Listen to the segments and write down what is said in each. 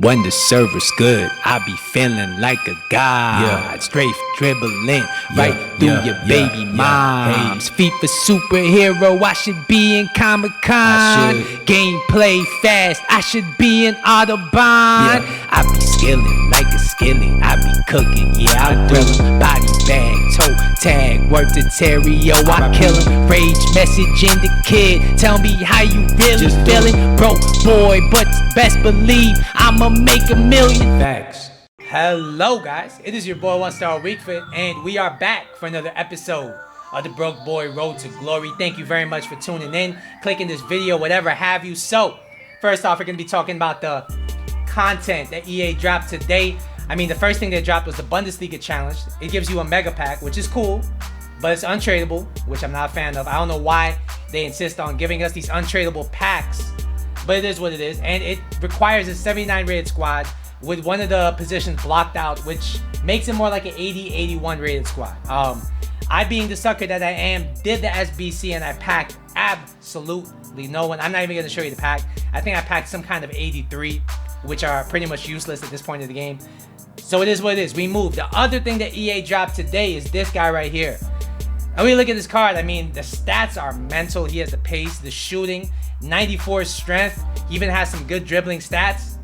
When the server's good, I be feeling like a god. Straight dribbling right through your baby moms. FIFA superhero, I should be in Comic-Con. Gameplay fast, I should be in Autobahn. I be skilling like a skillet, I be cooking, I do. Body bag, toe tag, work the Terrio, I kill him. Rage message in the kid, tell me how you really feeling. Broke boy, but best believe I'ma make $1 million. Facts. Hello guys, it is your boy 1-Star Weekfit, and we are back for another episode of the Broke Boy Road to Glory. Thank you very much for tuning in, clicking this video, whatever have you. So, first off, we're going to be talking about the content that EA dropped today. I mean, the first thing they dropped was the Bundesliga Challenge. It gives you a mega pack, which is cool, but it's untradeable, which I'm not a fan of. I don't know why they insist on giving us these untradeable packs, but it is what it is, and it requires a 79 rated squad with one of the positions blocked out, which makes it more like an 80-81 rated squad. I, being the sucker that I am, did the SBC and I packed absolutely no one. I'm not even going to show you the pack. I think I packed some kind of 83, which are pretty much useless at this point of the game. So it is what it is. We moved. The other thing that EA dropped today is this guy right here. And we look at this card. I mean, the stats are mental. He has the pace, the shooting, 94 strength. He even has some good dribbling stats.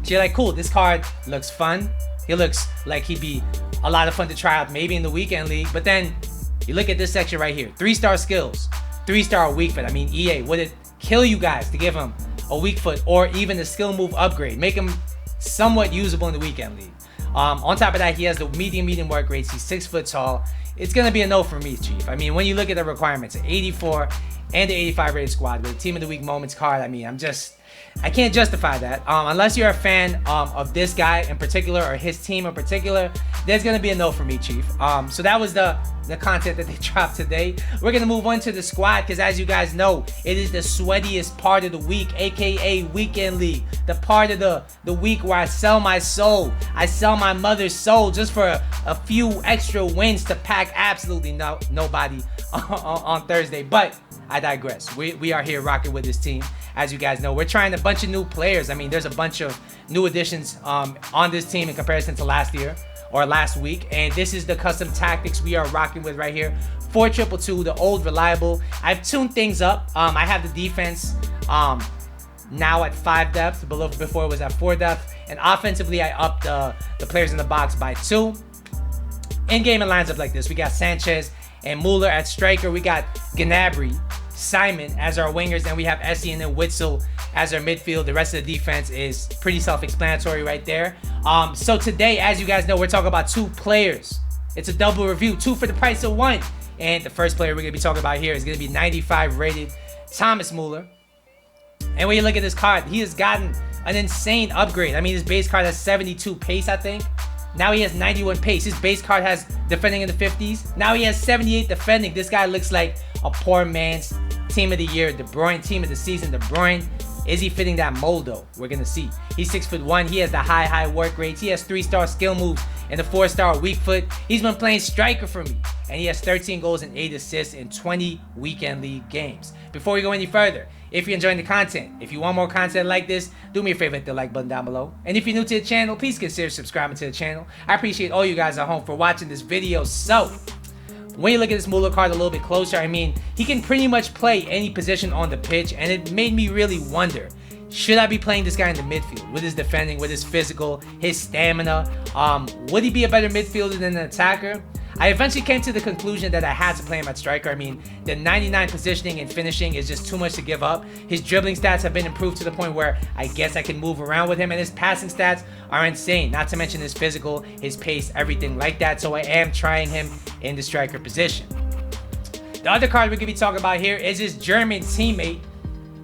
So you're like, cool, this card looks fun. He looks like he'd be a lot of fun to try out maybe in the weekend league. But then you look at this section right here. 3-star skills, 3-star weak foot. I mean, EA, would it kill you guys to give him a weak foot or even a skill move upgrade? Make him somewhat usable in the weekend league. On top of that, he has the medium work rates. He's 6 foot tall. It's going to be a no for me, Chief. I mean, when you look at the requirements, an 84 and the 85 rated squad with a Team of the Week moments card, I mean, I can't justify that. Unless you're a fan of this guy in particular or his team in particular, there's going to be a no for me, Chief. So that was the content that they dropped today. We're going to move on to the squad because, as you guys know, it is the sweatiest part of the week, aka Weekend League. The part of the week where I sell my soul. I sell my mother's soul just for a few extra wins to pack absolutely nobody on Thursday. But I digress. We are here rocking with this team. As you guys know, we're trying a bunch of new players. I mean, there's a bunch of new additions on this team in comparison to last year or last week. And this is the custom tactics we are rocking with right here. 4-2-2, the old reliable. I've tuned things up. I have the defense now at 5 depth. Before it was at 4 depth. And offensively, I upped the players in the box by 2. In-game it lines up like this. We got Sanchez and Muller at striker. We got Gnabry, Simon as our wingers, and we have Essie and then Witzel as our midfield. The rest of the defense is pretty self-explanatory right there. So today, as you guys know, we're talking about 2 players. It's a double review, 2 for the price of 1. And the first player we're going to be talking about here is going to be 95 rated Totssf Muller. And when you look at this card, he has gotten an insane upgrade. I mean, his base card has 72 pace, I think. Now he has 91 pace. His base card has defending in the 50s. Now he has 78 defending. This guy looks like a poor man's Team of the Year, De Bruyne, Team of the Season, De Bruyne. Is he fitting that mold though? We're gonna see. He's 6'1". He has the high work rates. He has 3-star skill moves and a 4-star weak foot. He's been playing striker for me, and he has 13 goals and 8 assists in 20 weekend league games. Before we go any further, if you're enjoying the content, if you want more content like this, do me a favor, hit the like button down below. And if you're new to the channel, please consider subscribing to the channel. I appreciate all you guys at home for watching this video. So, when you look at this Muller card a little bit closer, I mean, he can pretty much play any position on the pitch, and it made me really wonder, should I be playing this guy in the midfield with his defending, with his physical, his stamina? Would he be a better midfielder than an attacker? I eventually came to the conclusion that I had to play him at striker. I mean, the 99 positioning and finishing is just too much to give up. His dribbling stats have been improved to the point where I guess I can move around with him, and his passing stats are insane, not to mention his physical, his pace, everything like that. So I am trying him in the striker position. The other card we're going to be talking about here is his German teammate,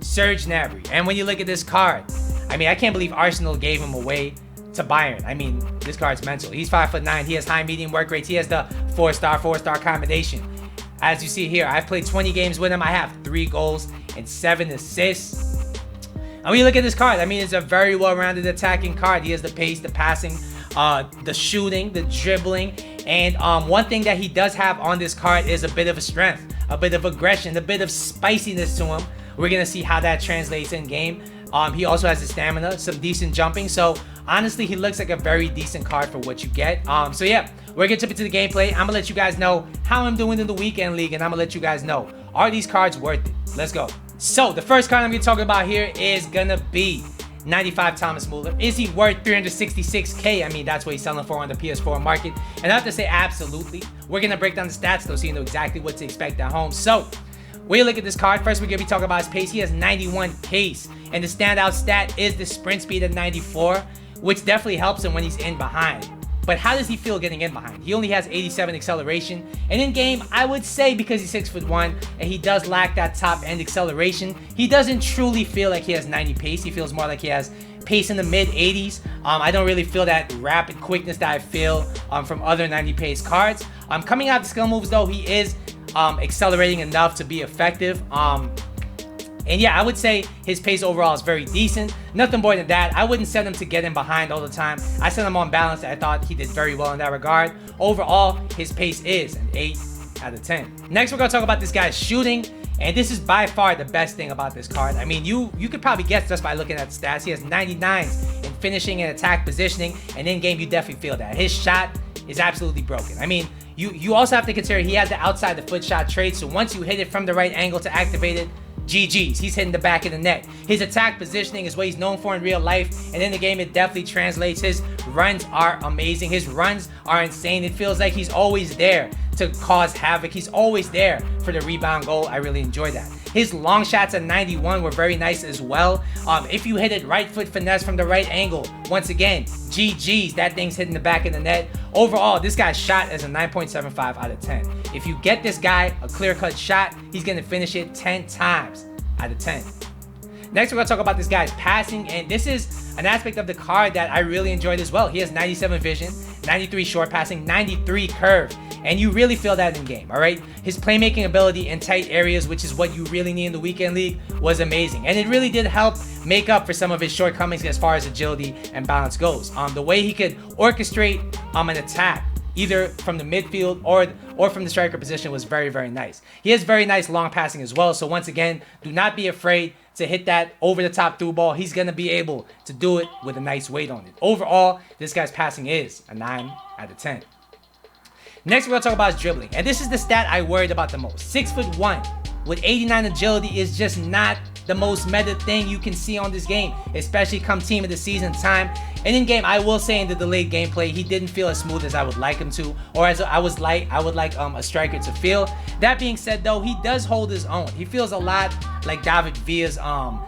Totssf Gnabry. And when you look at this card, I mean, I can't believe Arsenal gave him away to Bayern. I mean, this card's mental. He's 5'9". He has high medium work rates. He has the 4-star combination. As you see here, I've played 20 games with him. I have 3 goals and 7 assists. And when you look at this card, I mean, it's a very well-rounded attacking card. He has the pace, the passing, the shooting, the dribbling. And one thing that he does have on this card is a bit of a strength, a bit of aggression, a bit of spiciness to him. We're going to see how that translates in game. He also has the stamina, some decent jumping. So honestly, he looks like a very decent card for what you get. So yeah, we're gonna jump into the gameplay. I'm gonna let you guys know how I'm doing in the weekend league, and I'm gonna let you guys know, are these cards worth it? Let's go. So the first card I'm gonna talk about here is gonna be 95 Totssf Muller. Is he worth 366k? I mean, that's what he's selling for on the PS4 market. And I have to say, absolutely. We're gonna break down the stats though, so you know exactly what to expect at home. So when you look at this card, first we're gonna be talking about his pace. He has 91 pace, and the standout stat is the sprint speed at 94, which definitely helps him when he's in behind. But how does he feel getting in behind? He only has 87 acceleration, and in game, I would say because he's 6'1" and he does lack that top end acceleration, he doesn't truly feel like he has 90 pace. He feels more like he has pace in the mid 80s. I don't really feel that rapid quickness that I feel from other 90 pace cards. Coming out the skill moves though, he is accelerating enough to be effective. And yeah, I would say his pace overall is very decent. Nothing more than that. I wouldn't set him to get in behind all the time. I set him on balance. I thought he did very well in that regard. Overall, his pace is an 8 out of 10. Next, we're going to talk about this guy's shooting. And this is by far the best thing about this card. I mean, you could probably guess just by looking at the stats. He has 99s in finishing and attack positioning. And in game, you definitely feel that. His shot is absolutely broken. I mean, you also have to consider he has the outside the foot shot trait. So once you hit it from the right angle to activate it, GG's. He's hitting the back of the net. His attack positioning is what he's known for in real life, and in the game it definitely translates. His runs are amazing. His runs are insane. It feels like he's always there to cause havoc. He's always there for the rebound goal. I really enjoy that. His long shots at 91 were very nice as well. If you hit it right foot finesse from the right angle, once again, GG's, that thing's hitting the back of the net. Overall, this guy's shot is a 9.75 out of 10. If you get this guy a clear-cut shot, he's gonna finish it 10 times out of 10. Next, we're gonna talk about this guy's passing, and this is an aspect of the card that I really enjoyed as well. He has 97 vision, 93 short passing, 93 curve, and you really feel that in game, all right? His playmaking ability in tight areas, which is what you really need in the weekend league, was amazing, and it really did help make up for some of his shortcomings as far as agility and balance goes. The way he could orchestrate an attack either from the midfield or from the striker position was very, very nice. He has very nice long passing as well, so once again, do not be afraid to hit that over the top through ball. He's gonna be able to do it with a nice weight on it. Overall, this guy's passing is a 9 out of 10. Next, we're gonna talk about his dribbling, and this is the stat I worried about the most. 6'1" with 89 agility is just not the most meta thing you can see on this game, especially come team of the season time. And in game, I will say in the delayed gameplay, he didn't feel as smooth as I would like him to, or as I would like a striker to feel. That being said though, he does hold his own. He feels a lot like David Villa's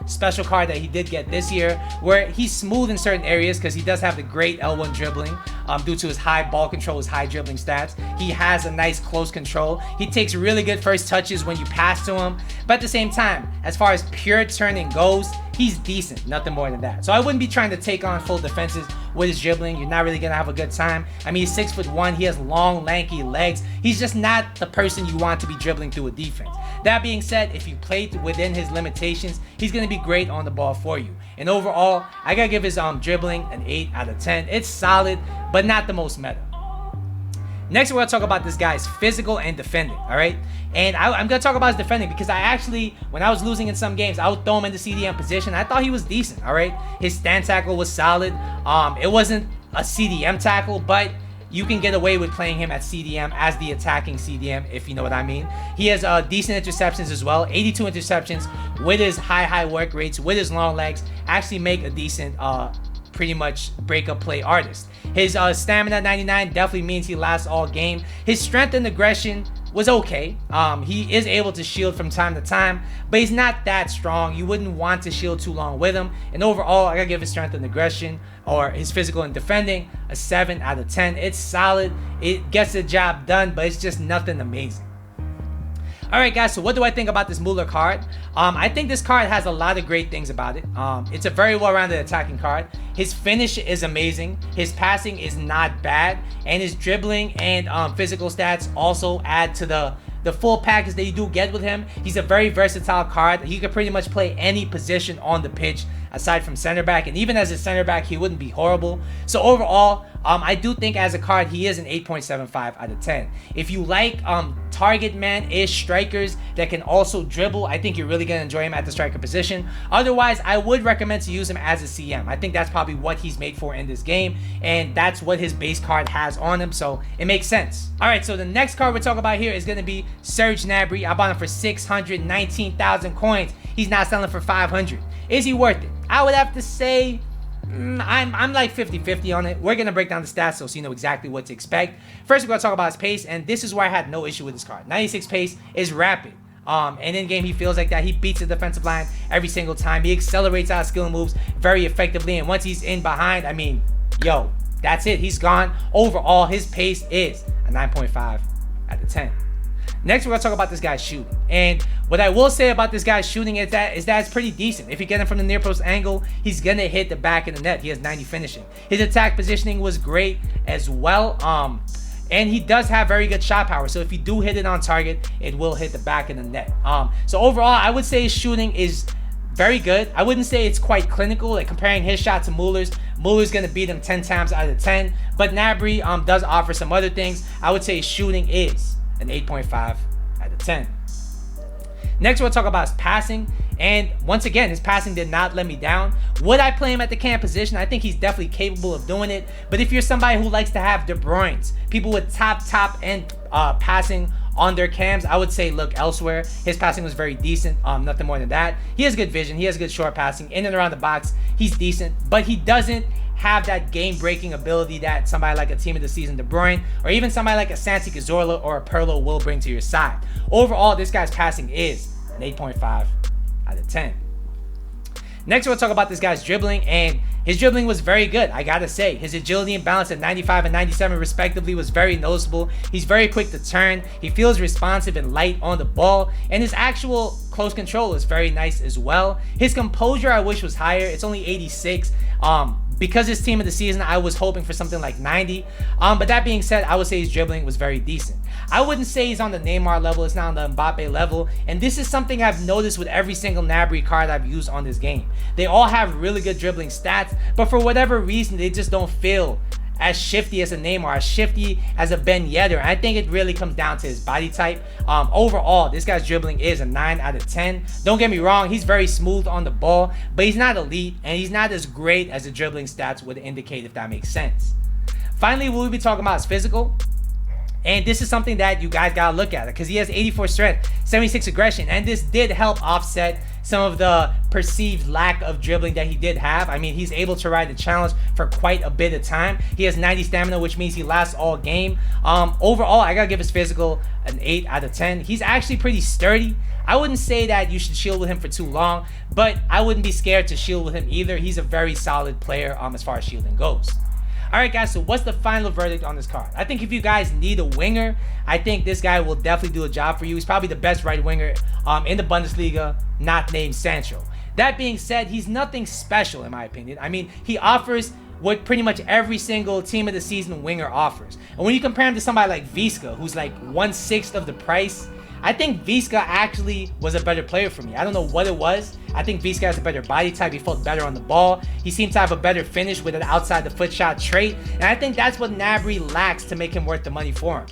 special card that he did get this year, where he's smooth in certain areas because he does have the great L1 dribbling due to his high ball control, his high dribbling stats. He has a nice close control. He takes really good first touches when you pass to him, but at the same time, as far as pure turning goes, he's decent, nothing more than that. So I wouldn't be trying to take on full defenses with his dribbling. You're not really gonna have a good time. I mean, he's 6'1", he has long, lanky legs. He's just not the person you want to be dribbling through a defense. That being said, if you play within his limitations, he's gonna be great on the ball for you. And overall, I gotta give his dribbling an 8 out of 10. It's solid, but not the most meta. Next, we're going to talk about this guy's physical and defending, all right? And I'm going to talk about his defending because I actually, when I was losing in some games, I would throw him in the CDM position. I thought he was decent, all right? His stand tackle was solid. It wasn't a CDM tackle, but you can get away with playing him at CDM as the attacking CDM, if you know what I mean. He has decent interceptions as well. 82 interceptions with his high work rates, with his long legs, actually make a decent pretty much breakup play artist. His stamina 99 definitely means he lasts all game. His strength and aggression was okay. He is able to shield from time to time, but he's not that strong. You wouldn't want to shield too long with him. And overall, I gotta give his strength and aggression, or his physical and defending, a 7 out of 10. It's solid. It gets the job done, but it's just nothing amazing. Alright guys, so what do I think about this Muller card? I think this card has a lot of great things about it. It's a very well-rounded attacking card. His finish is amazing. His passing is not bad. And his dribbling and physical stats also add to the full package that you do get with him. He's a very versatile card. He can pretty much play any position on the pitch. aside from center back. And even as a center back, he wouldn't be horrible. So overall, I do think as a card, he is an 8.75 out of 10. If you like target man-ish strikers that can also dribble, I think you're really going to enjoy him at the striker position. Otherwise, I would recommend to use him as a CM. I think that's probably what he's made for in this game, and that's what his base card has on him, so it makes sense. All right, so the next card we're talking about here is going to be Totssf Gnabry. I bought him for 619,000 coins. He's not selling for 500. Is he worth it? I would have to say I'm like 50-50 on it. We're going to break down the stats so you know exactly what to expect. First, we're going to talk about his pace, and this is where I had no issue with this card. 96 pace is rapid. And in game, he feels like that. He beats the defensive line every single time. He accelerates out skill moves very effectively, and once he's in behind, I mean, yo, that's it. He's gone. Overall, his pace is a 9.5 out of 10. Next, we're going to talk about this guy's shooting. And what I will say about this guy's shooting is that it's pretty decent. If you get him from the near post angle, he's going to hit the back of the net. He has 90 finishing. His attack positioning was great as well. And he does have very good shot power. So if you do hit it on target, it will hit the back of the net. So overall, I would say his shooting is very good. I wouldn't say it's quite clinical. Like comparing his shot to Muller's going to beat him 10 times out of 10. But Gnabry does offer some other things. I would say his shooting is an 8.5 out of 10. Next, we'll talk about his passing. And once again, his passing did not let me down. Would I play him at the cam position? I think he's definitely capable of doing it. But if you're somebody who likes to have De Bruyne's, people with top end passing on their cams, I would say look elsewhere. His passing was very decent. Nothing more than that. He has good vision. He has good short passing. In and around the box, he's decent. But he doesn't have that game-breaking ability that somebody like a team of the season De Bruyne or even somebody like a Santi Cazorla or a Pirlo will bring to your side. Overall, this guy's passing is an 8.5 out of 10. Next, we'll talk about this guy's dribbling, and his dribbling was very good. I gotta say, his agility and balance at 95 and 97 respectively was very noticeable. He's very quick to turn. He feels responsive and light on the ball, and his actual close control is very nice as well. His composure I wish was higher. It's only 86. Because his team of the season, I was hoping for something like 90. But that being said, I would say his dribbling was very decent. I wouldn't say he's on the Neymar level. It's not on the Mbappe level. And this is something I've noticed with every single Gnabry card I've used on this game. They all have really good dribbling stats, but for whatever reason, they just don't feel as shifty as a Neymar, as shifty as a Ben Yedder. I think it really comes down to his body type. Overall, this guy's dribbling is a 9 out of 10. Don't get me wrong, he's very smooth on the ball, but he's not elite, and he's not as great as the dribbling stats would indicate, if that makes sense. Finally, we'll be talking about his physical. And this is something that you guys gotta look at, because he has 84 strength, 76 aggression, and this did help offset some of the perceived lack of dribbling that he did have. I mean, he's able to ride the challenge for quite a bit of time. He has 90 stamina, which means he lasts all game. Overall, I gotta give his physical an 8 out of 10. He's actually pretty sturdy. I wouldn't say that you should shield with him for too long, but I wouldn't be scared to shield with him either. He's a very solid player as far as shielding goes. Alright guys, so what's the final verdict on this card? I think if you guys need a winger, I think this guy will definitely do a job for you. He's probably the best right winger in the Bundesliga, not named Sancho. That being said, he's nothing special in my opinion. I mean, he offers what pretty much every single team of the season winger offers. And when you compare him to somebody like Visca, who's like 1/6 of the price, I think Visca actually was a better player for me. I don't know what it was. I think Visca has a better body type. He felt better on the ball. He seemed to have a better finish with an outside the foot shot trait. And I think that's what Gnabry lacks to make him worth the money for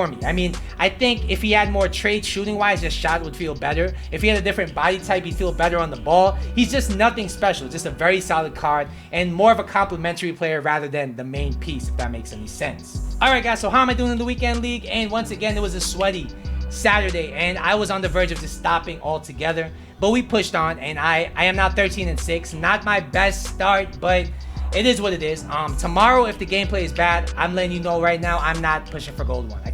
me. I mean, I think if he had more traits shooting wise, his shot would feel better. If he had a different body type, he'd feel better on the ball. He's just nothing special, just a very solid card and more of a complimentary player rather than the main piece, if that makes any sense. All right guys, so how am I doing in the weekend league? And once again, it was a sweaty Saturday and I was on the verge of just stopping altogether, but we pushed on and I am now 13-6. Not my best start, but it is what it is. Tomorrow, if the gameplay is bad, I'm letting you know right now, I'm not pushing for gold 1. I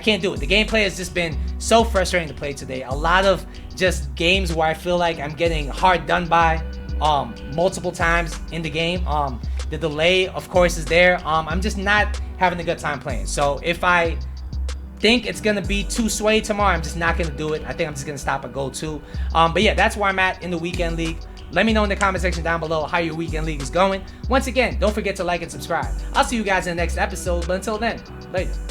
can't do it. The gameplay has just been so frustrating to play today. A lot of just games where I feel like I'm getting hard done by multiple times in the game. The delay, of course, is there. I'm just not having a good time playing. So if I think it's gonna be too sway tomorrow, I'm just not gonna do it. I think I'm just gonna stop at goal 2. But yeah, that's where I'm at in the weekend league. Let me know in the comment section down below how your weekend league is going. Once again, don't forget to like and subscribe. I'll see you guys in the next episode, but until then, later.